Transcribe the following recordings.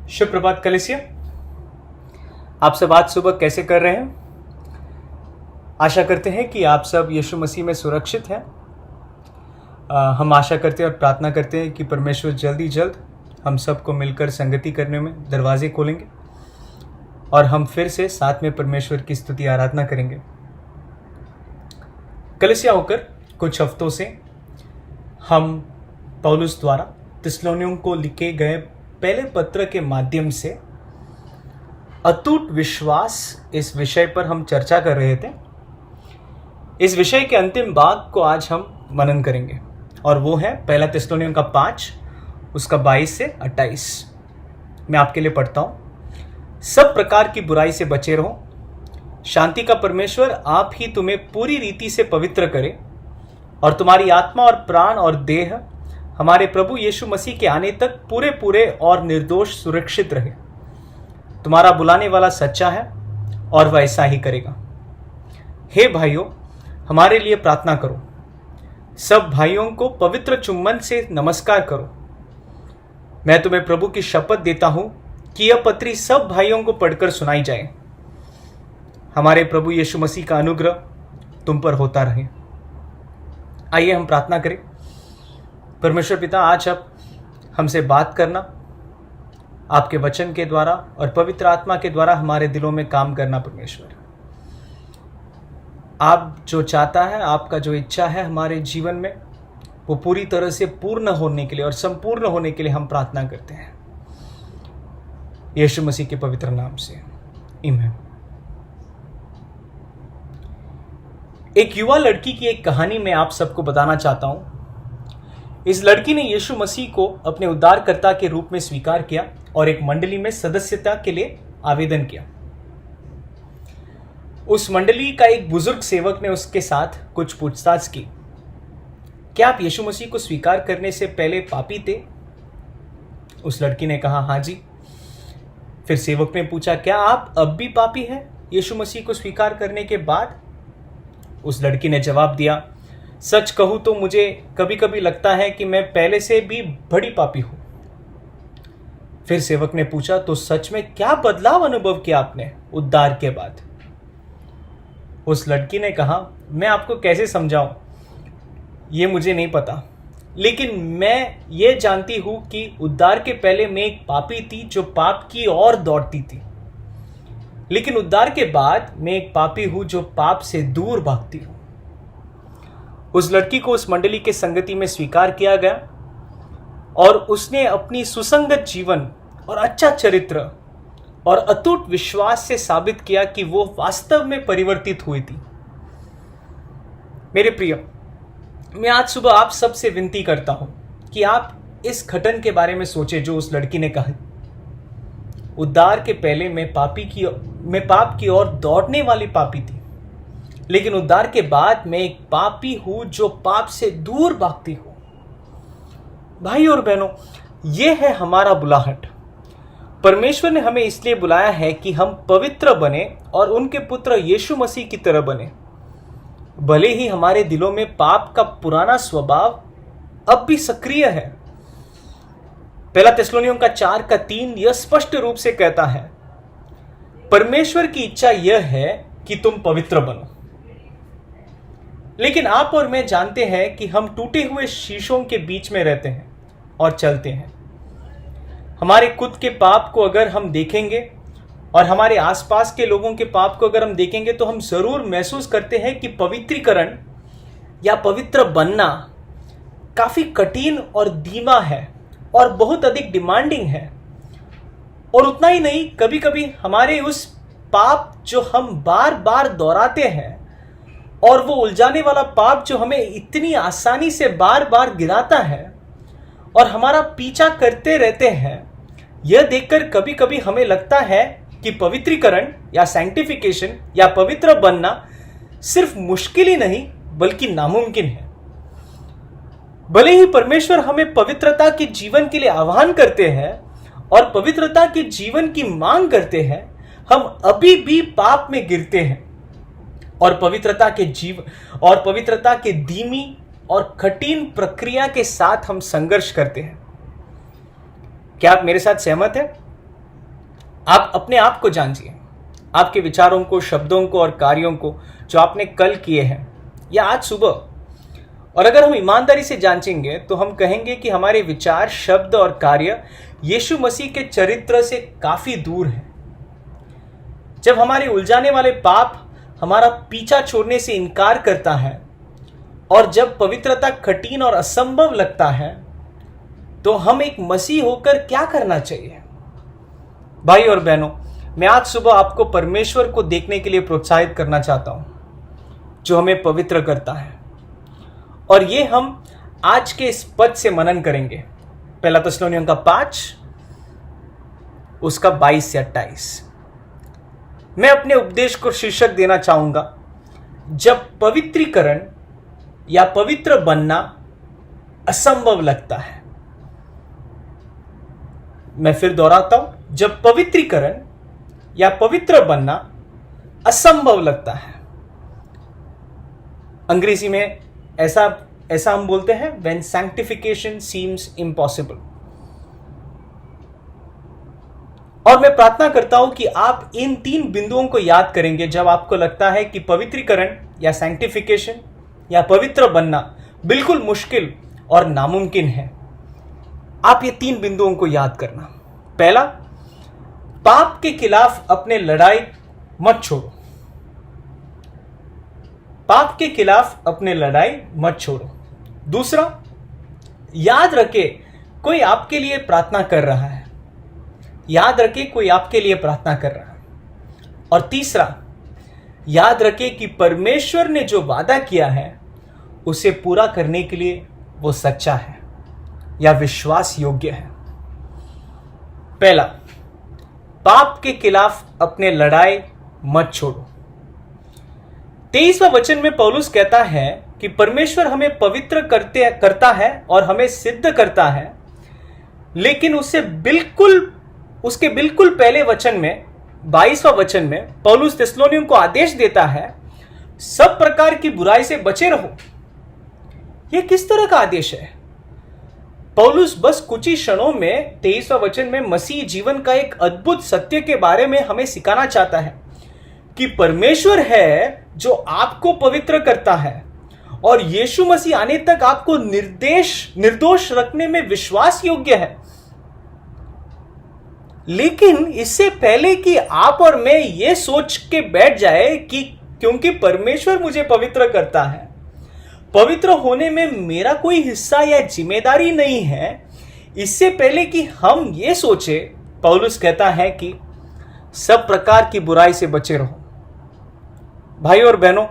शुभ प्रभात कलिसिया। आप सब आज सुबह कैसे कर रहे हैं? आशा करते हैं कि आप सब यीशु मसीह में सुरक्षित हैं। हम आशा करते हैं और प्रार्थना करते हैं कि परमेश्वर जल्दी जल्द हम सबको मिलकर संगति करने में दरवाजे खोलेंगे और हम फिर से साथ में परमेश्वर की स्तुति आराधना करेंगे। कलिसिया होकर कुछ हफ्तों से हम पौलुस द्वारा थिस्सलुनीयों को लिखे गए पहले पत्र के माध्यम से अटूट विश्वास इस विषय पर हम चर्चा कर रहे थे। इस विषय के अंतिम भाग को आज हम मनन करेंगे और वो है पहला थिस्सलुनीयों का 5 उसका 22 से 28। मैं आपके लिए पढ़ता हूँ। सब प्रकार की बुराई से बचे रहो, शांति का परमेश्वर आप ही तुम्हें पूरी रीति से पवित्र करे और तुम्हारी आत्मा और प्राण और देह हमारे प्रभु यीशु मसीह के आने तक पूरे पूरे और निर्दोष सुरक्षित रहे। तुम्हारा बुलाने वाला सच्चा है और वह ऐसा ही करेगा। हे भाइयों, हमारे लिए प्रार्थना करो। सब भाइयों को पवित्र चुम्बन से नमस्कार करो। मैं तुम्हें प्रभु की शपथ देता हूं कि यह पत्री सब भाइयों को पढ़कर सुनाई जाए। हमारे प्रभु यीशु मसीह का अनुग्रह तुम पर होता रहे। आइए हम प्रार्थना करें। परमेश्वर पिता, आज आप हमसे बात करना, आपके वचन के द्वारा और पवित्र आत्मा के द्वारा हमारे दिलों में काम करना। परमेश्वर, आप जो चाहता है, आपका जो इच्छा है हमारे जीवन में, वो पूरी तरह से पूर्ण होने के लिए और संपूर्ण होने के लिए हम प्रार्थना करते हैं यीशु मसीह के पवित्र नाम से, आमीन। एक युवा लड़की की एक कहानी मैं आप सबको बताना चाहता हूं। इस लड़की ने यीशु मसीह को अपने उद्धारकर्ता के रूप में स्वीकार किया और एक मंडली में सदस्यता के लिए आवेदन किया। उस मंडली का एक बुजुर्ग सेवक ने उसके साथ कुछ पूछताछ की। क्या आप यीशु मसीह को स्वीकार करने से पहले पापी थे? उस लड़की ने कहा, हाँ जी। फिर सेवक ने पूछा, क्या आप अब भी पापी हैं यीशु मसीह को स्वीकार करने के बाद? उस लड़की ने जवाब दिया, सच कहूं तो मुझे कभी कभी लगता है कि मैं पहले से भी बड़ी पापी हूं। फिर सेवक ने पूछा, तो सच में क्या बदलाव अनुभव किया आपने उद्धार के बाद? उस लड़की ने कहा, मैं आपको कैसे समझाऊं, ये मुझे नहीं पता, लेकिन मैं ये जानती हूं कि उद्धार के पहले मैं एक पापी थी जो पाप की ओर दौड़ती थी, लेकिन उद्धार के बाद मैं एक पापी हूं जो पाप से दूर भागती हूं। उस लड़की को उस मंडली के संगति में स्वीकार किया गया और उसने अपनी सुसंगत जीवन और अच्छा चरित्र और अटूट विश्वास से साबित किया कि वो वास्तव में परिवर्तित हुई थी। मेरे प्रिय, मैं आज सुबह आप सबसे विनती करता हूं कि आप इस घटन के बारे में सोचें जो उस लड़की ने कहा। उद्धार के पहले मैं पाप की ओर दौड़ने वाली पापी थी, लेकिन उद्धार के बाद मैं एक पापी हूं जो पाप से दूर भागती हूं। भाई और बहनों, यह है हमारा बुलाहट। परमेश्वर ने हमें इसलिए बुलाया है कि हम पवित्र बने और उनके पुत्र यीशु मसीह की तरह बने। भले ही हमारे दिलों में पाप का पुराना स्वभाव अब भी सक्रिय है। पहला थिस्सलुनीयों का 4:3 यह स्पष्ट रूप से कहता है, परमेश्वर की इच्छा यह है कि तुम पवित्र बनो। लेकिन आप और मैं जानते हैं कि हम टूटे हुए शीशों के बीच में रहते हैं और चलते हैं। हमारे खुद के पाप को अगर हम देखेंगे और हमारे आसपास के लोगों के पाप को अगर हम देखेंगे तो हम जरूर महसूस करते हैं कि पवित्रीकरण या पवित्र बनना काफी कठिन और धीमा है और बहुत अधिक डिमांडिंग है। और उतना ही नहीं, कभी कभी हमारे उस पाप जो हम बार बार दोहराते हैं और वो उलझाने वाला पाप जो हमें इतनी आसानी से बार बार गिराता है और हमारा पीछा करते रहते हैं, यह देखकर कभी कभी हमें लगता है कि पवित्रीकरण या सैंक्टिफिकेशन या पवित्र बनना सिर्फ मुश्किल ही नहीं बल्कि नामुमकिन है। भले ही परमेश्वर हमें पवित्रता के जीवन के लिए आह्वान करते हैं और पवित्रता के जीवन की मांग करते हैं, हम अभी भी पाप में गिरते हैं और पवित्रता के धीमी और कठिन प्रक्रिया के साथ हम संघर्ष करते हैं। क्या आप मेरे साथ सहमत हैं? आप अपने आप को जांचिए, आपके विचारों को, शब्दों को और कार्यों को जो आपने कल किए हैं या आज सुबह। और अगर हम ईमानदारी से जांचेंगे तो हम कहेंगे कि हमारे विचार, शब्द और कार्य यीशु मसीह के चरित्र से काफी दूर हैं। जब हमारे उलझाने वाले पाप हमारा पीछा छोड़ने से इनकार करता है और जब पवित्रता कठिन और असंभव लगता है, तो हम एक मसीह होकर क्या करना चाहिए? भाई और बहनों, मैं आज सुबह आपको परमेश्वर को देखने के लिए प्रोत्साहित करना चाहता हूं, जो हमें पवित्र करता है। और ये हम आज के इस पद से मनन करेंगे, पहला थिस्सलुनीकियों का 5 उसका 22 से 28। मैं अपने उपदेश को शीर्षक देना चाहूंगा, जब पवित्रीकरण या पवित्र बनना असंभव लगता है। मैं फिर दोहराता हूं, जब पवित्रीकरण या पवित्र बनना असंभव लगता है। अंग्रेजी में ऐसा हम बोलते हैं, when sanctification seems impossible। और मैं प्रार्थना करता हूं कि आप इन 3 बिंदुओं को याद करेंगे जब आपको लगता है कि पवित्रीकरण या सैंक्टिफिकेशन या पवित्र बनना बिल्कुल मुश्किल और नामुमकिन है। आप ये 3 बिंदुओं को याद करना। पहला, पाप के खिलाफ अपने लड़ाई मत छोड़ो। पाप के खिलाफ अपने लड़ाई मत छोड़ो। दूसरा, याद रखे कोई आपके लिए प्रार्थना कर रहा है। याद रखे कोई आपके लिए प्रार्थना कर रहा है। और तीसरा, याद रखे कि परमेश्वर ने जो वादा किया है उसे पूरा करने के लिए वो सच्चा है या विश्वास योग्य है। पहला, पाप के खिलाफ अपने लड़ाई मत छोड़ो। 23वां वचन में पौलुस कहता है कि परमेश्वर हमें पवित्र करता है और हमें सिद्ध करता है, लेकिन उसके बिल्कुल पहले वचन में 22वां वचन में पौलुस थिस्सलुनीकियों को आदेश देता है, सब प्रकार की बुराई से बचे रहो। यह किस तरह का आदेश है? पौलुस बस कुछ ही क्षणों में 23वां वचन में मसीह जीवन का एक अद्भुत सत्य के बारे में हमें सिखाना चाहता है कि परमेश्वर है जो आपको पवित्र करता है और यीशु मसीह आने तक आपको निर्दोष रखने में विश्वास योग्य है। लेकिन इससे पहले कि आप और मैं ये सोच के बैठ जाए कि क्योंकि परमेश्वर मुझे पवित्र करता है, पवित्र होने में मेरा कोई हिस्सा या जिम्मेदारी नहीं है, इससे पहले कि हम ये सोचे, पौलुस कहता है कि सब प्रकार की बुराई से बचे रहो। भाई और बहनों,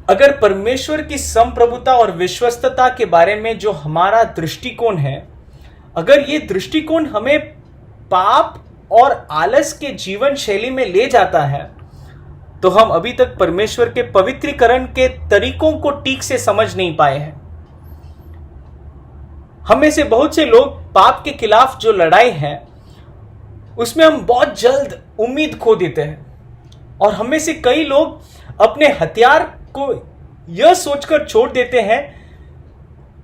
अगर परमेश्वर की संप्रभुता और विश्वस्तता के बारे में जो हमारा दृष्टिकोण है, अगर ये दृष्टिकोण हमें पाप और आलस के जीवन शैली में ले जाता है, तो हम अभी तक परमेश्वर के पवित्रीकरण के तरीकों को ठीक से समझ नहीं पाए हैं। हम में से बहुत से लोग पाप के खिलाफ जो लड़ाई है उसमें हम बहुत जल्द उम्मीद खो देते हैं, और हम में से कई लोग अपने हथियार को यह सोचकर छोड़ देते हैं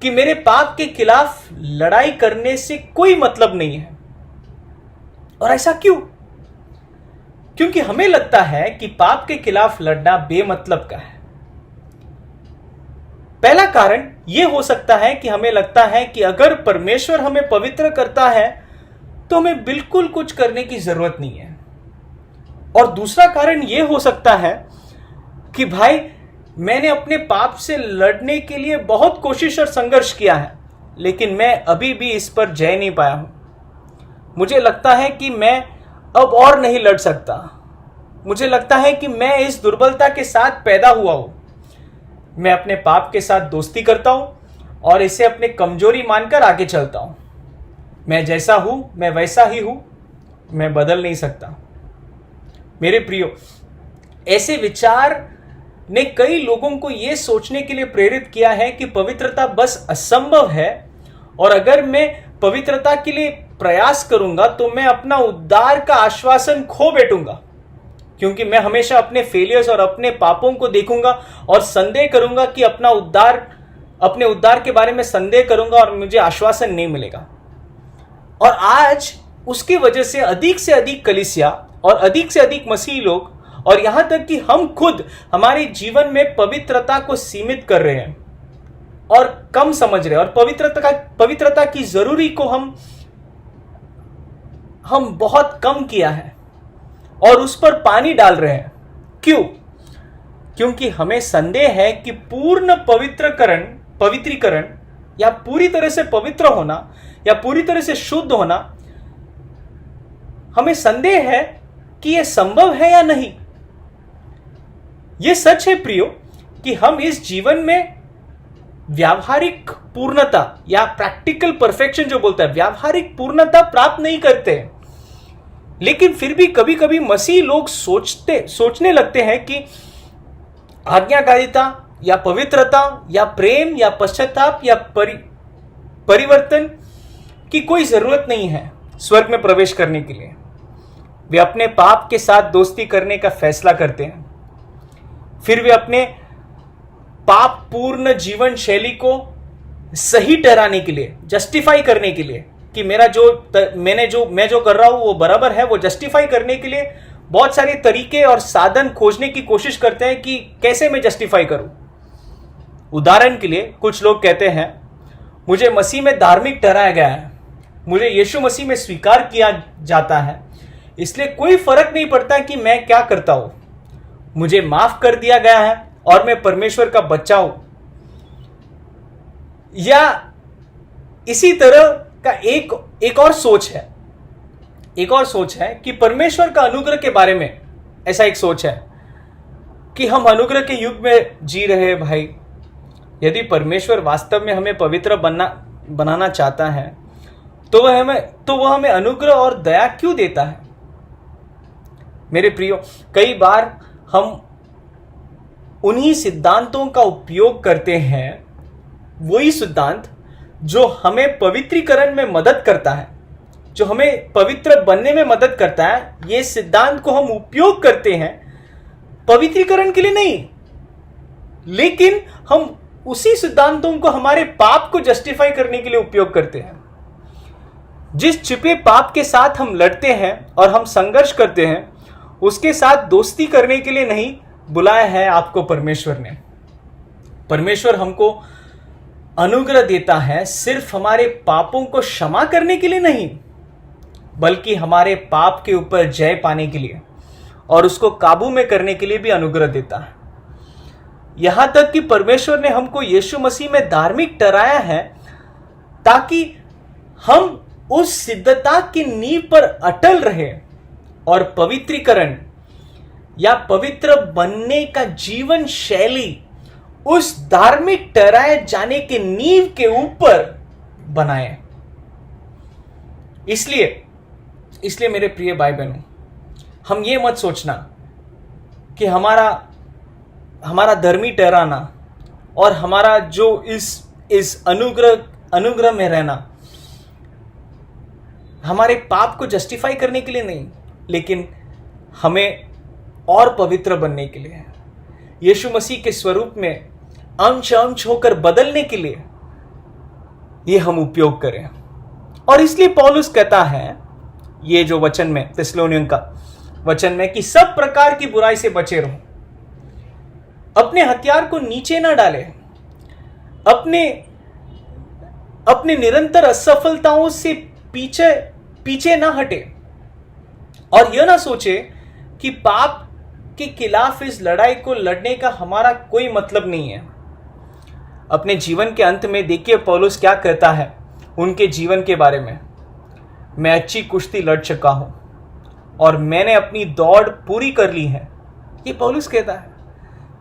कि मेरे पाप के खिलाफ लड़ाई करने से कोई मतलब नहीं है। और ऐसा क्यों? क्योंकि हमें लगता है कि पाप के खिलाफ लड़ना बेमतलब का है। पहला कारण यह हो सकता है कि हमें लगता है कि अगर परमेश्वर हमें पवित्र करता है तो हमें बिल्कुल कुछ करने की जरूरत नहीं है। और दूसरा कारण यह हो सकता है कि भाई, मैंने अपने पाप से लड़ने के लिए बहुत कोशिश और संघर्ष किया है, लेकिन मैं अभी भी इस पर जय नहीं पाया हूं। मुझे लगता है कि मैं अब और नहीं लड़ सकता। मुझे लगता है कि मैं इस दुर्बलता के साथ पैदा हुआ हूं। मैं अपने पाप के साथ दोस्ती करता हूं और इसे अपनी कमजोरी मानकर आगे चलता हूं। मैं जैसा हूं मैं वैसा ही हूं, मैं बदल नहीं सकता। मेरे प्रियो, ऐसे विचार ने कई लोगों को यह सोचने के लिए प्रेरित किया है कि पवित्रता बस असंभव है, और अगर मैं पवित्रता के लिए प्रयास करूंगा तो मैं अपना उद्धार का आश्वासन खो बैठूंगा, क्योंकि मैं हमेशा अपने फेलियर्स और अपने पापों को देखूंगा और संदेह करूंगा कि अपने उद्धार के बारे में संदेह करूंगा और मुझे आश्वासन नहीं मिलेगा। और आज उसकी वजह से अधिक कलीसिया और अधिक से अधिक मसीही लोग और यहां तक कि हम खुद हमारे जीवन में पवित्रता को सीमित कर रहे हैं और कम समझ रहे हैं, और पवित्रता की जरूरी को हम बहुत कम किया है और उस पर पानी डाल रहे हैं। क्यों? क्योंकि हमें संदेह है कि पूर्ण पवित्रीकरण या पूरी तरह से पवित्र होना या पूरी तरह से शुद्ध होना, हमें संदेह है कि यह संभव है या नहीं। यह सच है प्रियो कि हम इस जीवन में व्यावहारिक पूर्णता या प्रैक्टिकल परफेक्शन जो बोलता है, व्यावहारिक पूर्णता प्राप्त नहीं करते, लेकिन फिर भी कभी कभी मसीह लोग सोचने लगते हैं कि आज्ञाकारिता या पवित्रता या प्रेम या पश्चाताप या परिवर्तन की कोई जरूरत नहीं है स्वर्ग में प्रवेश करने के लिए। वे अपने पाप के साथ दोस्ती करने का फैसला करते हैं, फिर वे अपने पाप पूर्ण जीवन शैली को सही ठहराने के लिए, जस्टिफाई करने के लिए कि मैं जो कर रहा हूं वो बराबर है, वो जस्टिफाई करने के लिए बहुत सारे तरीके और साधन खोजने की कोशिश करते हैं कि कैसे मैं जस्टिफाई करूं। उदाहरण के लिए कुछ लोग कहते हैं, मुझे मसीह में धार्मिक ठहराया गया है, मुझे यीशु मसीह में स्वीकार किया जाता है, इसलिए कोई फर्क नहीं पड़ता कि मैं क्या करता हूं, मुझे माफ कर दिया गया है और मैं परमेश्वर का बच्चा हूं। या इसी तरह का एक और सोच है कि परमेश्वर का अनुग्रह के बारे में ऐसा एक सोच है कि हम अनुग्रह के युग में जी रहे हैं भाई। यदि परमेश्वर वास्तव में हमें पवित्र बनाना चाहता है तो वह हमें अनुग्रह और दया क्यों देता है? मेरे प्रियो, कई बार हम उन्हीं सिद्धांतों का उपयोग करते हैं, वही सिद्धांत जो हमें पवित्रीकरण में मदद करता है, जो हमें पवित्र बनने में मदद करता है, ये सिद्धांत को हम उपयोग करते हैं पवित्रीकरण के लिए नहीं, लेकिन हम उसी सिद्धांतों को हमारे पाप को जस्टिफाई करने के लिए उपयोग करते हैं। जिस छिपे पाप के साथ हम लड़ते हैं और हम संघर्ष करते हैं, उसके साथ दोस्ती करने के लिए नहीं बुलाया है आपको परमेश्वर ने। परमेश्वर हमको अनुग्रह देता है सिर्फ हमारे पापों को क्षमा करने के लिए नहीं, बल्कि हमारे पाप के ऊपर जय पाने के लिए और उसको काबू में करने के लिए भी अनुग्रह देता है। यहां तक कि परमेश्वर ने हमको यीशु मसीह में धार्मिक ठहराया है ताकि हम उस सिद्धता की नींव पर अटल रहे और पवित्रीकरण या पवित्र बनने का जीवन शैली उस धार्मिक ठहराए जाने के नींव के ऊपर बनाए। इसलिए मेरे प्रिय भाई बहनों, हम ये मत सोचना कि हमारा धर्मी ठहराना और हमारा जो इस अनुग्रह में रहना हमारे पाप को जस्टिफाई करने के लिए नहीं, लेकिन हमें और पवित्र बनने के लिए, यीशु मसीह के स्वरूप में अंश होकर बदलने के लिए ये हम उपयोग करें। और इसलिए पौलुस कहता है ये जो वचन में, थिस्सलुनीकियों का वचन में, कि सब प्रकार की बुराई से बचे रहो, अपने हथियार को नीचे ना डाले, अपने निरंतर असफलताओं से पीछे ना हटे और यह ना सोचे कि पाप के खिलाफ इस लड़ाई को लड़ने का हमारा कोई मतलब नहीं है। अपने जीवन के अंत में देखिए पौलुस क्या कहता है उनके जीवन के बारे में, मैं अच्छी कुश्ती लड़ चुका हूं और मैंने अपनी दौड़ पूरी कर ली है, ये पौलुस कहता है।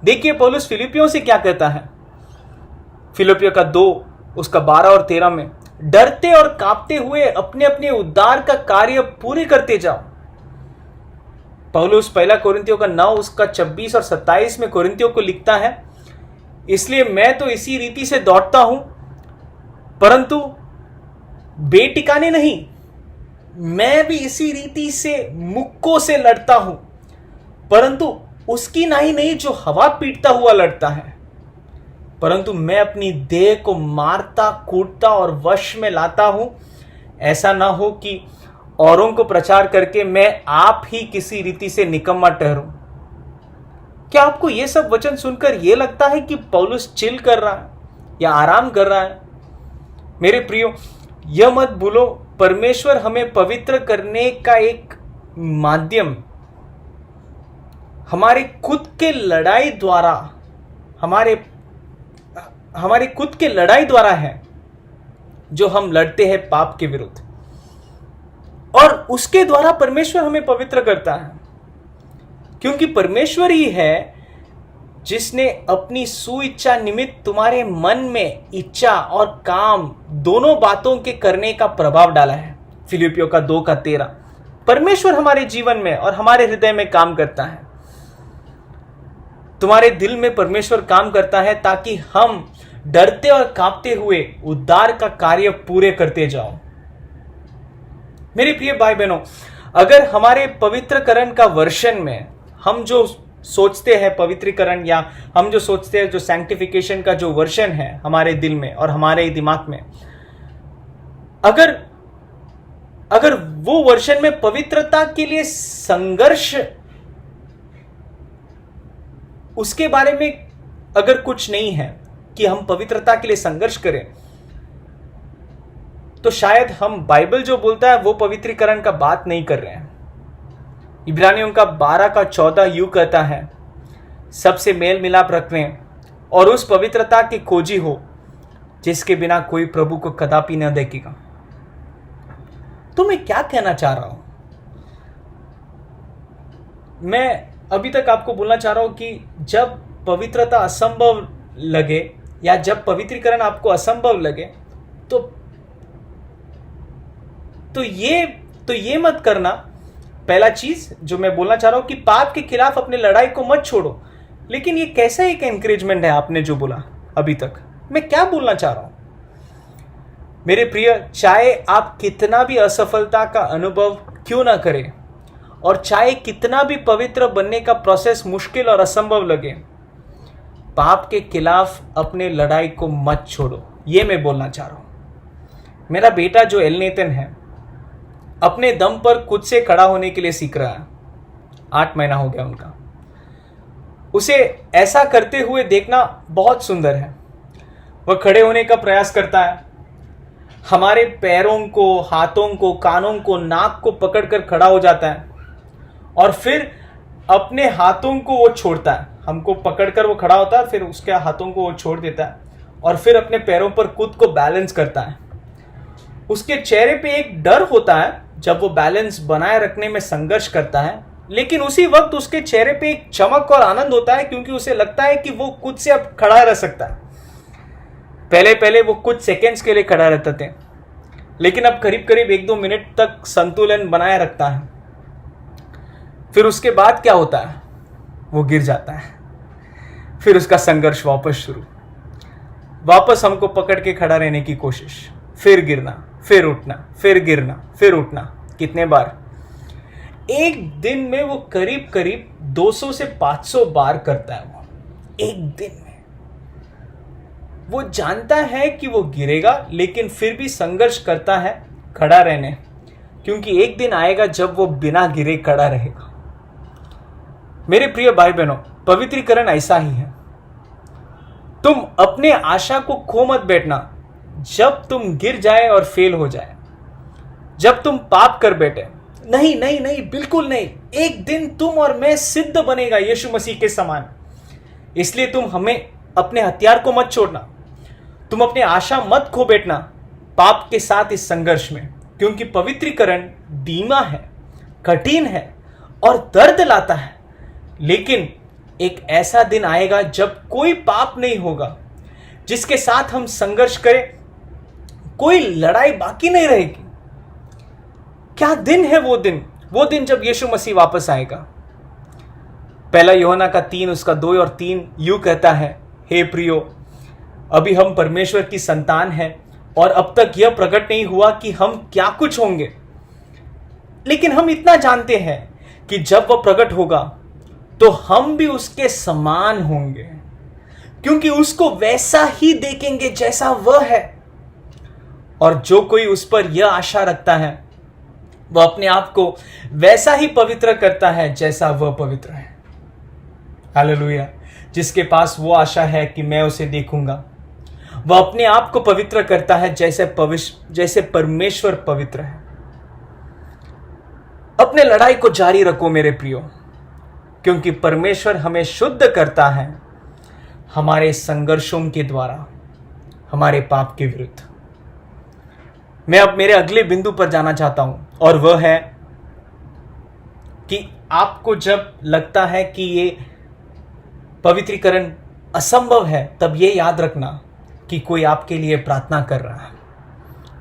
देखिए पौलुस फिलिपियों से क्या कहता है, फिलिपियों का 2 उसका 12 और 13 में, डरते और कांपते हुए अपने अपने उद्धार का कार्य पूरे करते जाओ। पौलुस पहला कोरिन्थियों का 9 उसका 26 और 27 में कोरिन्थियों को लिखता है, इसलिए मैं तो इसी रीति से दौड़ता हूं, परंतु बेटिकाने नहीं, मैं भी इसी रीति से मुक्कों से लड़ता हूं, परंतु उसकी नहीं जो हवा पीटता हुआ लड़ता है, परंतु मैं अपनी देह को मारता कूटता और वश में लाता हूं, ऐसा ना हो कि औरों को प्रचार करके मैं आप ही किसी रीति से निकम्मा ठहरूं। क्या आपको यह सब वचन सुनकर यह लगता है कि पौलुस चिल कर रहा है या आराम कर रहा है? मेरे प्रियो, यह मत भूलो, परमेश्वर हमें पवित्र करने का एक माध्यम हमारे खुद के लड़ाई द्वारा हमारे खुद के लड़ाई द्वारा है, जो हम लड़ते हैं पाप के विरुद्ध, और उसके द्वारा परमेश्वर हमें पवित्र करता है। क्योंकि परमेश्वर ही है जिसने अपनी सुइच्छा निमित्त तुम्हारे मन में इच्छा और काम दोनों बातों के करने का प्रभाव डाला है। फिलिपियों का 2:13। परमेश्वर हमारे जीवन में और हमारे हृदय में काम करता है। तुम्हारे दिल में परमेश्वर काम करता है ताकि हम डरते और कांपते हुए उद्धार का कार्य पूरे करते जाओ। मेरे प्रिय भाई बहनों, अगर हमारे पवित्रकरण का वर्षन में हम जो सोचते हैं पवित्रीकरण, या हम जो सोचते हैं जो सैंक्टिफिकेशन का जो वर्षन है हमारे दिल में और हमारे दिमाग में, अगर वो वर्षन में पवित्रता के लिए संघर्ष, उसके बारे में अगर कुछ नहीं है कि हम पवित्रता के लिए संघर्ष करें, तो शायद हम बाइबल जो बोलता है वो पवित्रीकरण का बात नहीं कर रहे हैं। इब्रानियों का 12:14 यूं कहता है, सबसे मेल मिलाप रखें और उस पवित्रता के खोजी हो जिसके बिना कोई प्रभु को कदापि न देखेगा। तो मैं क्या कहना चाह रहा हूं? मैं अभी तक आपको बोलना चाह रहा हूं कि जब पवित्रता असंभव लगे या जब पवित्रीकरण आपको असंभव लगे, तो ये मत करना। पहला चीज जो मैं बोलना चाह रहा हूं कि पाप के खिलाफ अपने लड़ाई को मत छोड़ो। लेकिन ये कैसा एक एनकरेजमेंट है आपने जो बोला अभी तक? मैं क्या बोलना चाह रहा हूं? मेरे प्रिय, चाहे आप कितना भी असफलता का अनुभव क्यों ना करें और चाहे कितना भी पवित्र बनने का प्रोसेस मुश्किल और असंभव लगे, पाप के खिलाफ अपने लड़ाई को मत छोड़ो। ये मैं बोलना चाह रहा हूं। मेरा बेटा जो एलनेतन है, अपने दम पर खुद से खड़ा होने के लिए सीख रहा है। 8 महीना हो गया उनका। उसे ऐसा करते हुए देखना बहुत सुंदर है। वह खड़े होने का प्रयास करता है, हमारे पैरों को, हाथों को, कानों को, नाक को पकड़कर खड़ा हो जाता है और फिर अपने हाथों को वो छोड़ता है। हमको पकड़कर वो खड़ा होता है, फिर उसके हाथों को वो छोड़ देता है और फिर अपने पैरों पर खुद को बैलेंस करता है। उसके चेहरे पे एक डर होता है जब वो बैलेंस बनाए रखने में संघर्ष करता है, लेकिन उसी वक्त उसके चेहरे पे एक चमक और आनंद होता है क्योंकि उसे लगता है कि वो खुद से अब खड़ा रह सकता है। पहले पहले वो कुछ सेकेंड्स के लिए खड़ा रहते थे, लेकिन अब करीब करीब 1-2 मिनट तक संतुलन बनाए रखता है। फिर उसके बाद क्या होता है? वो गिर जाता है। फिर उसका संघर्ष वापस शुरू, वापस हमको पकड़ के खड़ा रहने की कोशिश, फिर गिरना, फिर उठना, फिर गिरना, फिर उठना। कितने बार? एक दिन में वो करीब करीब 200 से 500 बार करता है। वो एक दिन में वो जानता है कि वो गिरेगा, लेकिन फिर भी संघर्ष करता है खड़ा रहने, क्योंकि एक दिन आएगा जब वो बिना गिरे खड़ा रहेगा। मेरे प्रिय भाई बहनों, पवित्रीकरण ऐसा ही है। तुम अपने आशा को खो मत बैठना जब तुम गिर जाए और फेल हो जाए, जब तुम पाप कर बैठे। नहीं नहीं नहीं, बिल्कुल नहीं। एक दिन तुम और मैं सिद्ध बनेगा यीशु मसीह के समान। इसलिए तुम हमें अपने हथियार को मत छोड़ना, तुम अपनी आशा मत खो बैठना पाप के साथ इस संघर्ष में, क्योंकि पवित्रीकरण धीमा है, कठिन है और दर्द लाता है। लेकिन एक ऐसा दिन आएगा जब कोई पाप नहीं होगा जिसके साथ हम संघर्ष करें, कोई लड़ाई बाकी नहीं रहेगी। क्या दिन है वो दिन? वो दिन जब यीशु मसीह वापस आएगा। पहला यूहन्ना का 3 उसका 2 और 3 यूं कहता है, हे प्रियो, अभी हम परमेश्वर की संतान हैं और अब तक यह प्रकट नहीं हुआ कि हम क्या कुछ होंगे, लेकिन हम इतना जानते हैं कि जब वह प्रकट होगा तो हम भी उसके समान होंगे, क्योंकि उसको वैसा ही देखेंगे जैसा वह है। और जो कोई उस पर यह आशा रखता है वह अपने आप को वैसा ही पवित्र करता है जैसा वह पवित्र है। हालेलुया। जिसके पास वो आशा है कि मैं उसे देखूंगा, वह अपने आप को पवित्र करता है जैसे परमेश्वर पवित्र है। अपने लड़ाई को जारी रखो मेरे प्रियो, क्योंकि परमेश्वर हमें शुद्ध करता है हमारे संघर्षों के द्वारा, हमारे पाप के विरुद्ध। मैं अब मेरे अगले बिंदु पर जाना चाहता हूं, और वह है कि आपको जब लगता है कि ये पवित्रीकरण असंभव है, तब ये याद रखना कि कोई आपके लिए प्रार्थना कर रहा है।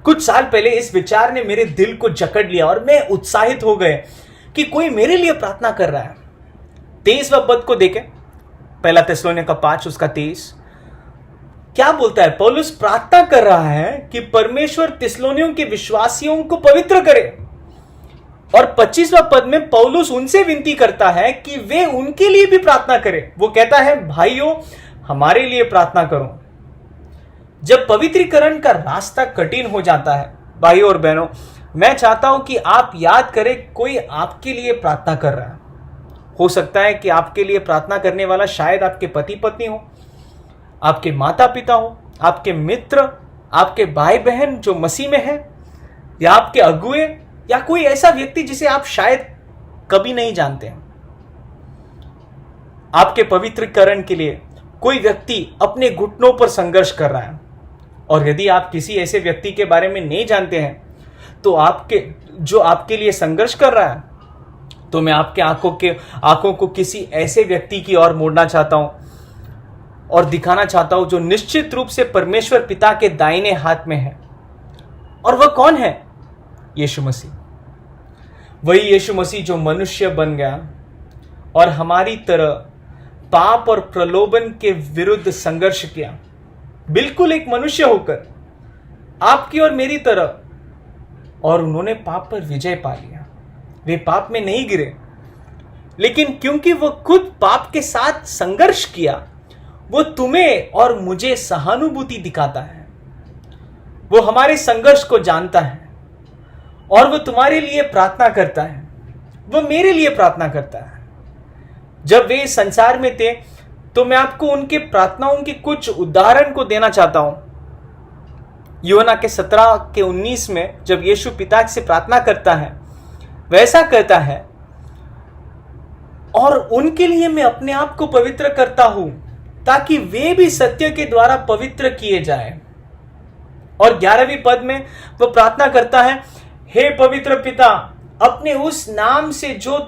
कुछ साल पहले इस विचार ने मेरे दिल को जकड़ लिया और मैं उत्साहित हो गए कि कोई मेरे लिए प्रार्थना कर रहा है। 23वां पद को देखें, पहला थिस्सलुनीका 5 उसका 23 क्या बोलता है? पौलुस प्रार्थना कर रहा है कि परमेश्वर थिस्सलुनियों के विश्वासियों को पवित्र करे। और 25वां पद में पौलुस उनसे विनती करता है कि वे उनके लिए भी प्रार्थना करें। वो कहता है, भाइयों हमारे लिए प्रार्थना करो। जब पवित्रीकरण का रास्ता कठिन हो जाता है, भाइयों और बहनों, मैं चाहता हूं कि आप याद करें कोई आपके लिए प्रार्थना कर रहा है। हो सकता है कि आपके लिए प्रार्थना करने वाला शायद आपके पति पत्नी हो, आपके माता पिता हो, आपके मित्र, आपके भाई बहन जो मसीह में है, या आपके अगुए, या कोई ऐसा व्यक्ति जिसे आप शायद कभी नहीं जानते हैं। आपके पवित्रीकरण के लिए कोई व्यक्ति अपने घुटनों पर संघर्ष कर रहा है। और यदि आप किसी ऐसे व्यक्ति के बारे में नहीं जानते हैं तो आपके लिए संघर्ष कर रहा है, तो मैं आपके आंखों को किसी ऐसे व्यक्ति की ओर मोड़ना चाहता हूं और दिखाना चाहता हूं जो निश्चित रूप से परमेश्वर पिता के दाहिने हाथ में है। और वह कौन है? यीशु मसीह। वही यीशु मसीह जो मनुष्य बन गया और हमारी तरह पाप और प्रलोभन के विरुद्ध संघर्ष किया, बिल्कुल एक मनुष्य होकर, आपकी और मेरी तरह। और उन्होंने पाप पर विजय पा लिया। वे पाप में नहीं गिरे, लेकिन क्योंकि वह खुद पाप के साथ संघर्ष किया, वो तुम्हें और मुझे सहानुभूति दिखाता है। वो हमारे संघर्ष को जानता है और वो तुम्हारे लिए प्रार्थना करता है। वो मेरे लिए प्रार्थना करता है। जब वे इस संसार में थे तो मैं आपको उनके प्रार्थनाओं के कुछ उदाहरण को देना चाहता हूं। यूहन्ना के 17:19 में जब यीशु पिता से प्रार्थना करता है, वैसा कहता है, और उनके लिए मैं अपने आप को पवित्र करता हूं ताकि वे भी सत्य के द्वारा पवित्र किए जाएं। और 11वें पद में वो प्रार्थना करता है, हे पवित्र पिता, अपने उस नाम से जो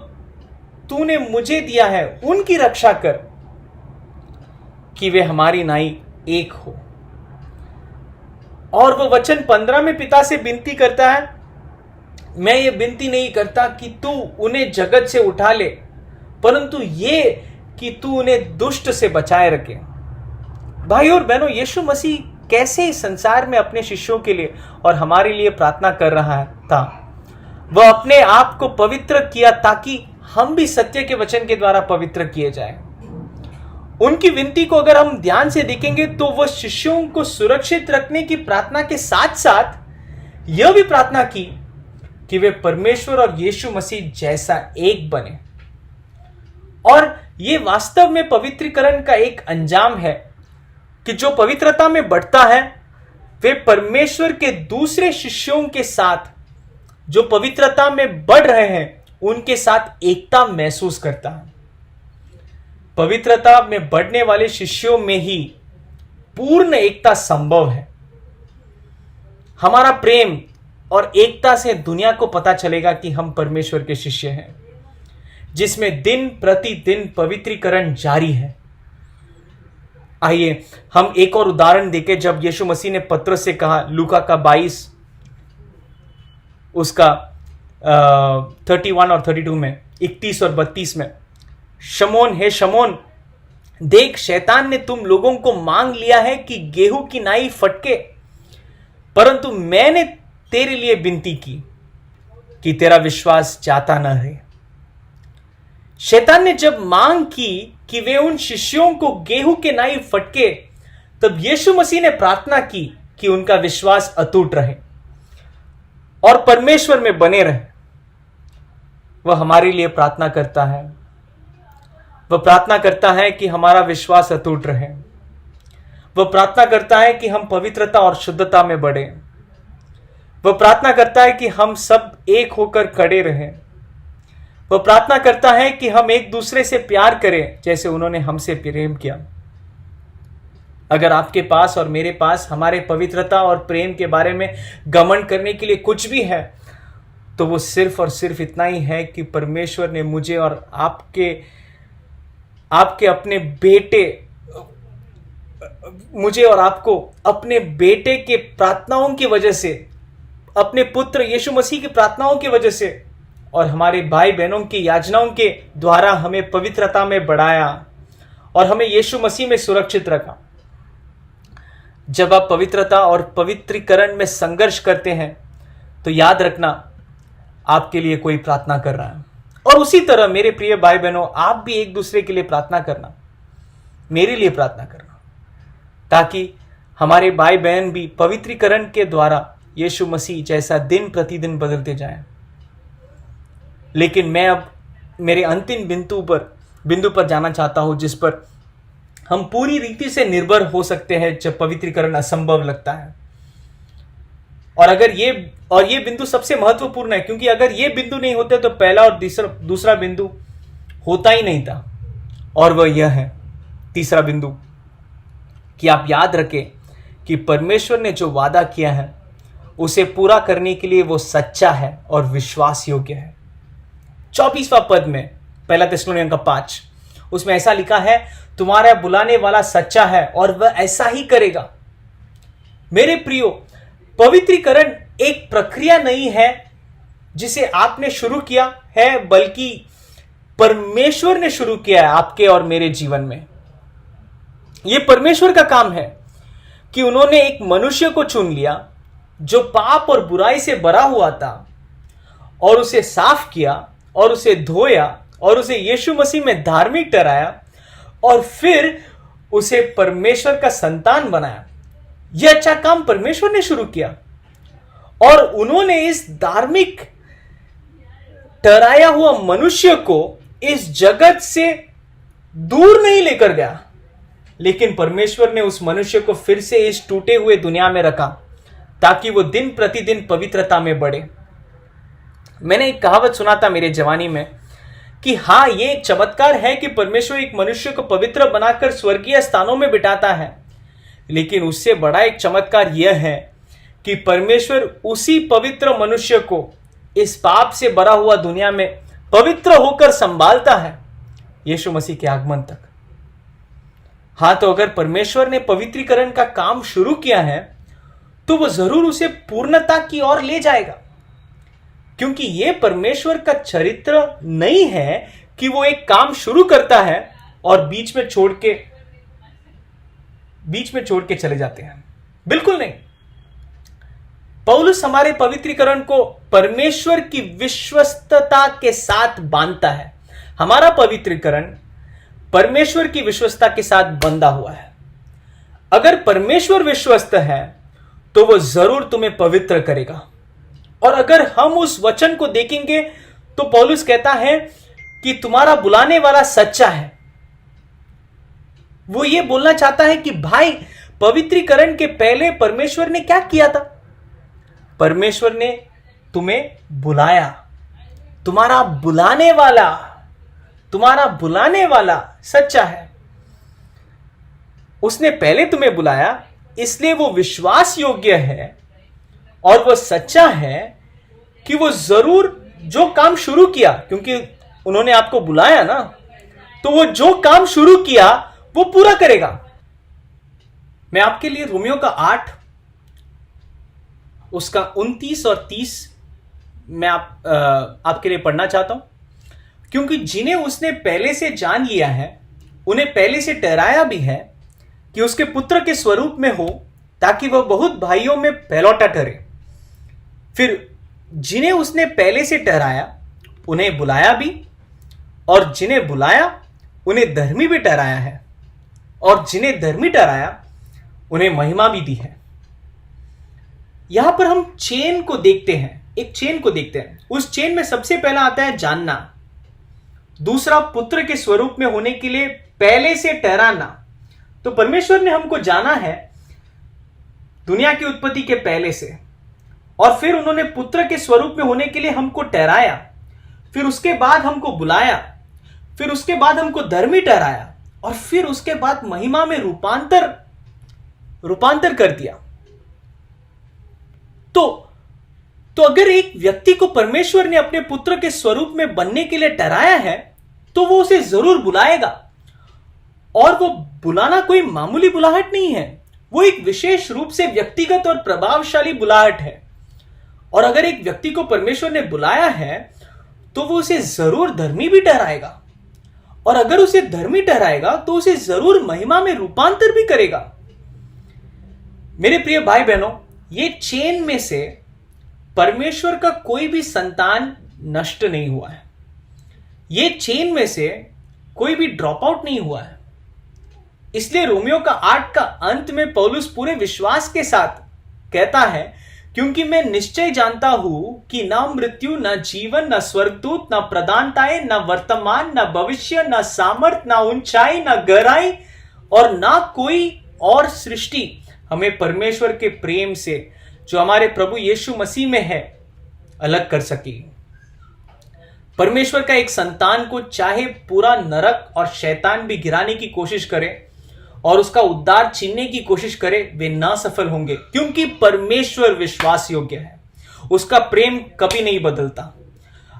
तूने मुझे दिया है उनकी रक्षा कर, कि वे हमारी नाई एक हो। और वो वचन 15 में पिता से विनती करता है, मैं ये विनती नहीं करता कि तू उन्हें जगत से उठा ले, परंतु ये कि तू उन्हें दुष्ट से बचाए रखे। भाई और बहनों, यीशु मसीह कैसे इस संसार में अपने शिष्यों के लिए और हमारे लिए प्रार्थना कर रहा था? वह अपने आप को पवित्र किया ताकि हम भी सत्य के वचन के द्वारा पवित्र किए जाएं। उनकी विनती को अगर हम ध्यान से देखेंगे तो वह शिष्यों को सुरक्षित रखने की प्रार्थना के साथ साथ यह भी प्रार्थना की कि वे परमेश्वर और यीशु मसीह जैसा एक बने। और यह वास्तव में पवित्रीकरण का एक अंजाम है कि जो पवित्रता में बढ़ता है वे परमेश्वर के दूसरे शिष्यों के साथ जो पवित्रता में बढ़ रहे हैं उनके साथ एकता महसूस करता है। पवित्रता में बढ़ने वाले शिष्यों में ही पूर्ण एकता संभव है। हमारा प्रेम और एकता से दुनिया को पता चलेगा कि हम परमेश्वर के शिष्य हैं, जिसमें दिन प्रतिदिन पवित्रीकरण जारी है। आइए हम एक और उदाहरण देखें। जब यीशु मसीह ने पतरस से कहा, लूका का 22 उसका 31 और 32 में, 31 और 32 में, शमौन, हे शमौन, देख शैतान ने तुम लोगों को मांग लिया है कि गेहूं की नाई फटके, परंतु मैंने तेरे लिए विनती की कि तेरा विश्वास जाता न रहे। शैतान ने जब मांग की कि वे उन शिष्यों को गेहूं के नाई फटके, तब यीशु मसीह ने प्रार्थना की कि उनका विश्वास अटूट रहे और परमेश्वर में बने रहे। वह हमारे लिए प्रार्थना करता है। वह प्रार्थना करता है कि हमारा विश्वास अटूट रहे। वह प्रार्थना करता है कि हम पवित्रता और शुद्धता में बढ़े। वह प्रार्थना करता है कि हम सब एक होकर खड़े रहें। वह प्रार्थना करता है कि हम एक दूसरे से प्यार करें जैसे उन्होंने हमसे प्रेम किया। अगर आपके पास और मेरे पास हमारे पवित्रता और प्रेम के बारे में घमंड करने के लिए कुछ भी है, तो वो सिर्फ और सिर्फ इतना ही है कि परमेश्वर ने मुझे और मुझे और आपको अपने बेटे के प्रार्थनाओं की वजह से, अपने पुत्र यीशु मसीह की प्रार्थनाओं की वजह से और हमारे भाई बहनों की याचनाओं के द्वारा हमें पवित्रता में बढ़ाया और हमें यीशु मसीह में सुरक्षित रखा। जब आप पवित्रता और पवित्रीकरण में संघर्ष करते हैं तो याद रखना आपके लिए कोई प्रार्थना कर रहा है। और उसी तरह मेरे प्रिय भाई बहनों, आप भी एक दूसरे के लिए प्रार्थना करना, मेरे लिए प्रार्थना करना, ताकि हमारे भाई बहन भी पवित्रीकरण के द्वारा यीशु मसीह जैसा दिन प्रतिदिन बदलते जाएं। लेकिन मैं अब मेरे अंतिम बिंदु पर जाना चाहता हूं, जिस पर हम पूरी रीति से निर्भर हो सकते हैं जब पवित्रीकरण असंभव लगता है। और ये बिंदु सबसे महत्वपूर्ण है, क्योंकि अगर ये बिंदु नहीं होते तो पहला और दूसरा बिंदु होता ही नहीं था। और वह यह है, तीसरा बिंदु, कि आप याद रखें कि परमेश्वर ने जो वादा किया है उसे पूरा करने के लिए वो सच्चा है और विश्वास योग्य है। 24वां पद में, पहला थिस्सलुनीकियों का 5, उसमें ऐसा लिखा है, तुम्हारा बुलाने वाला सच्चा है और वह ऐसा ही करेगा। मेरे प्रियो, पवित्रीकरण एक प्रक्रिया नहीं है जिसे आपने शुरू किया है, बल्कि परमेश्वर ने शुरू किया है आपके और मेरे जीवन में। यह परमेश्वर का काम है कि उन्होंने एक मनुष्य को चुन लिया जो पाप और बुराई से भरा हुआ था, और उसे साफ किया और उसे धोया और उसे यीशु मसीह में धार्मिक ठहराया और फिर उसे परमेश्वर का संतान बनाया। यह अच्छा काम परमेश्वर ने शुरू किया और उन्होंने इस धार्मिक ठहराया हुआ मनुष्य को इस जगत से दूर नहीं लेकर गया, लेकिन परमेश्वर ने उस मनुष्य को फिर से इस टूटे हुए दुनिया में रखा ताकि वो दिन प्रतिदिन पवित्रता में बढ़े। मैंने एक कहावत सुना था मेरे जवानी में कि हाँ, ये एक चमत्कार है कि परमेश्वर एक मनुष्य को पवित्र बनाकर स्वर्गीय स्थानों में बिठाता है, लेकिन उससे बड़ा एक चमत्कार यह है कि परमेश्वर उसी पवित्र मनुष्य को इस पाप से भरा हुआ दुनिया में पवित्र होकर संभालता है यीशु मसीह के आगमन तक। हाँ, तो अगर परमेश्वर ने पवित्रीकरण का काम शुरू किया है तो वो जरूर उसे पूर्णता की ओर ले जाएगा, क्योंकि यह परमेश्वर का चरित्र नहीं है कि वो एक काम शुरू करता है और बीच में छोड़ के चले जाते हैं। बिल्कुल नहीं। पौलुस हमारे पवित्रीकरण को परमेश्वर की विश्वस्तता के साथ बांधता है। हमारा पवित्रीकरण परमेश्वर की विश्वस्तता के साथ बंधा हुआ है। अगर परमेश्वर विश्वस्त है तो वो जरूर तुम्हें पवित्र करेगा। और अगर हम उस वचन को देखेंगे तो पौलुस कहता है कि तुम्हारा बुलाने वाला सच्चा है। वो ये बोलना चाहता है कि भाई, पवित्रीकरण के पहले परमेश्वर ने क्या किया था? परमेश्वर ने तुम्हें बुलाया। तुम्हारा बुलाने वाला सच्चा है। उसने पहले तुम्हें बुलाया, इसलिए वो विश्वास योग्य है और वो सच्चा है कि वो जरूर जो काम शुरू किया, क्योंकि उन्होंने आपको बुलाया ना, तो वो जो काम शुरू किया वो पूरा करेगा। मैं आपके लिए रोमियो का 8 उसका 29 और 30 मैं आपके लिए पढ़ना चाहता हूं, क्योंकि जिन्हें उसने पहले से जान लिया है उन्हें पहले से ठहराया भी है कि उसके पुत्र के स्वरूप में हो, ताकि वह बहुत भाइयों में पहलौठा ठहरे। फिर जिन्हें उसने पहले से ठहराया उन्हें बुलाया भी, और जिन्हें बुलाया उन्हें धर्मी भी ठहराया है, और जिन्हें धर्मी ठहराया उन्हें महिमा भी दी है। यहां पर हम चेन को देखते हैं एक चेन को देखते हैं। उस चेन में सबसे पहला आता है जानना, दूसरा पुत्र के स्वरूप में होने के लिए पहले से ठहराना। तो परमेश्वर ने हमको जाना है दुनिया की उत्पत्ति के पहले से, और फिर उन्होंने पुत्र के स्वरूप में होने के लिए हमको ठहराया, फिर उसके बाद हमको बुलाया, फिर उसके बाद हमको धर्मी ठहराया, और फिर उसके बाद महिमा में रूपांतर कर दिया। तो अगर एक व्यक्ति को परमेश्वर ने अपने पुत्र के स्वरूप में बनने के लिए ठहराया है, तो वो उसे जरूर बुलाएगा। और वो बुलाना कोई मामूली बुलाहट नहीं है, वो एक विशेष रूप से व्यक्तिगत और प्रभावशाली बुलाहट है। और अगर एक व्यक्ति को परमेश्वर ने बुलाया है, तो वो उसे जरूर धर्मी भी ठहराएगा, और अगर उसे धर्मी ठहराएगा तो उसे जरूर महिमा में रूपांतर भी करेगा। मेरे प्रिय भाई बहनों, ये चेन में से परमेश्वर का कोई भी संतान नष्ट नहीं हुआ है, ये चेन में से कोई भी ड्रॉप आउट नहीं हुआ है। इसलिए रोमियो का 8 का अंत में पौलुस पूरे विश्वास के साथ कहता है, क्योंकि मैं निश्चय जानता हूं कि ना मृत्यु, ना जीवन, ना स्वर्गदूत, ना प्रधानताएं, ना वर्तमान, ना भविष्य, ना सामर्थ, ना ऊंचाई, ना गहराई और ना कोई और सृष्टि हमें परमेश्वर के प्रेम से जो हमारे प्रभु यीशु मसीह में है अलग कर सकेगी। परमेश्वर का एक संतान को चाहे पूरा नरक और शैतान भी गिराने की कोशिश करे और उसका उद्धार छीनने की कोशिश करे, वे ना सफल होंगे, क्योंकि परमेश्वर विश्वास योग्य है। उसका प्रेम कभी नहीं बदलता।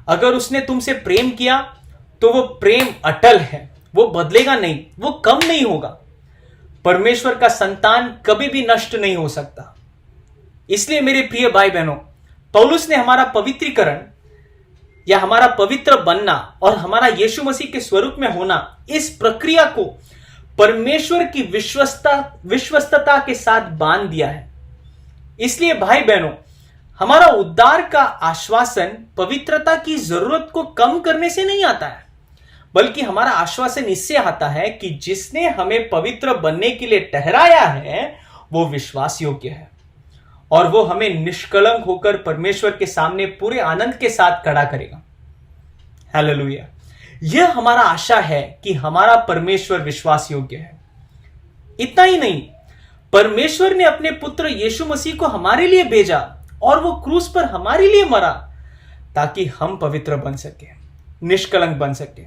अगर उसने तुमसे प्रेम किया तो वो प्रेम अटल है, वो बदलेगा नहीं, वो कम नहीं होगा। परमेश्वर का संतान कभी भी नष्ट नहीं हो सकता। इसलिए मेरे प्रिय भाई बहनों, पौलुस ने हमारा पवित्रीकरण या हमारा पवित्र बनना और हमारा यीशु मसीह के स्वरूप में होना, इस प्रक्रिया को परमेश्वर की विश्वस्तता के साथ बांध दिया है। इसलिए भाई बहनों, हमारा उद्धार का आश्वासन पवित्रता की जरूरत को कम करने से नहीं आता है, बल्कि हमारा आश्वासन इससे आता है कि जिसने हमें पवित्र बनने के लिए ठहराया है वो विश्वास योग्य है, और वो हमें निष्कलंक होकर परमेश्वर के सामने पूरे आनंद के साथ खड़ा करेगा। हालेलुया। यह हमारा आशा है कि हमारा परमेश्वर विश्वास योग्य है। इतना ही नहीं, परमेश्वर ने अपने पुत्र यीशु मसीह को हमारे लिए भेजा और वो क्रूस पर हमारे लिए मरा, ताकि हम पवित्र बन सके, निष्कलंक बन सके।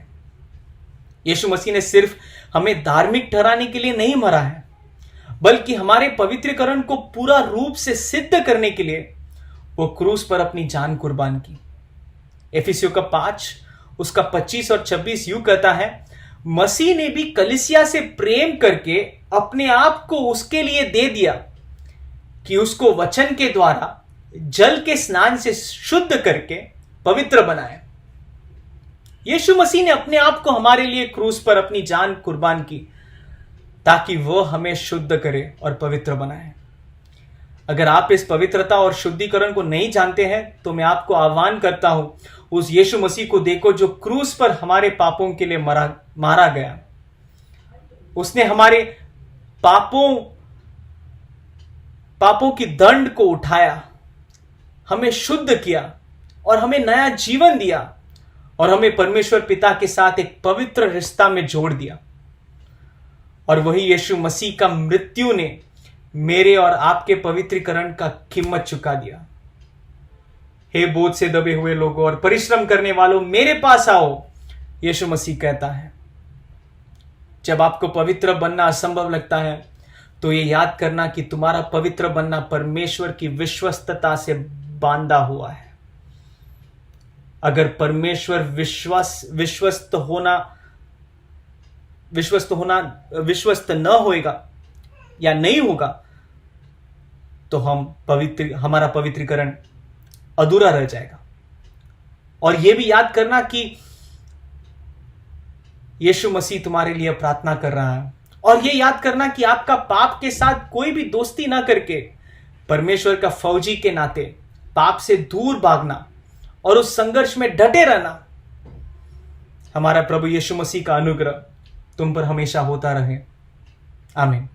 यीशु मसीह ने सिर्फ हमें धार्मिक ठहराने के लिए नहीं मरा है, बल्कि हमारे पवित्रीकरण को पूरा रूप से सिद्ध करने के लिए वो क्रूस पर अपनी जान कुर्बान की। एफिसियों का 5 उसका 25 और 26 यूं कहता है, मसीह ने भी कलीसिया से प्रेम करके अपने आप को उसके लिए दे दिया कि उसको वचन के द्वारा जल के स्नान से शुद्ध करके पवित्र बनाए। यीशु मसीह ने अपने आप को हमारे लिए क्रूस पर अपनी जान कुर्बान की, ताकि वो हमें शुद्ध करे और पवित्र बनाए। अगर आप इस पवित्रता और शुद्धिकरण को नहीं जानते हैं, तो मैं आपको आह्वान करता हूं, उस यीशु मसीह को देखो जो क्रूस पर हमारे पापों के लिए मारा गया। उसने हमारे पापों की दंड को उठाया, हमें शुद्ध किया और हमें नया जीवन दिया, और हमें परमेश्वर पिता के साथ एक पवित्र रिश्ता में जोड़ दिया। और वही यीशु मसीह का मृत्यु ने मेरे और आपके पवित्रीकरण का कीमत चुका दिया। हे बोझ से दबे हुए लोगों और परिश्रम करने वालों, मेरे पास आओ, यीशु मसीह कहता है। जब आपको पवित्र बनना असंभव लगता है, तो ये याद करना कि तुम्हारा पवित्र बनना परमेश्वर की विश्वस्तता से बांधा हुआ है। अगर परमेश्वर विश्वस्त न होएगा या नहीं होगा, तो हमारा पवित्रीकरण अधूरा रह जाएगा। और यह भी याद करना कि यीशु मसीह तुम्हारे लिए प्रार्थना कर रहा है, और यह याद करना कि आपका पाप के साथ कोई भी दोस्ती ना करके परमेश्वर का फौजी के नाते पाप से दूर भागना और उस संघर्ष में डटे रहना। हमारा प्रभु यीशु मसीह का अनुग्रह तुम पर हमेशा होता रहे। आमीन।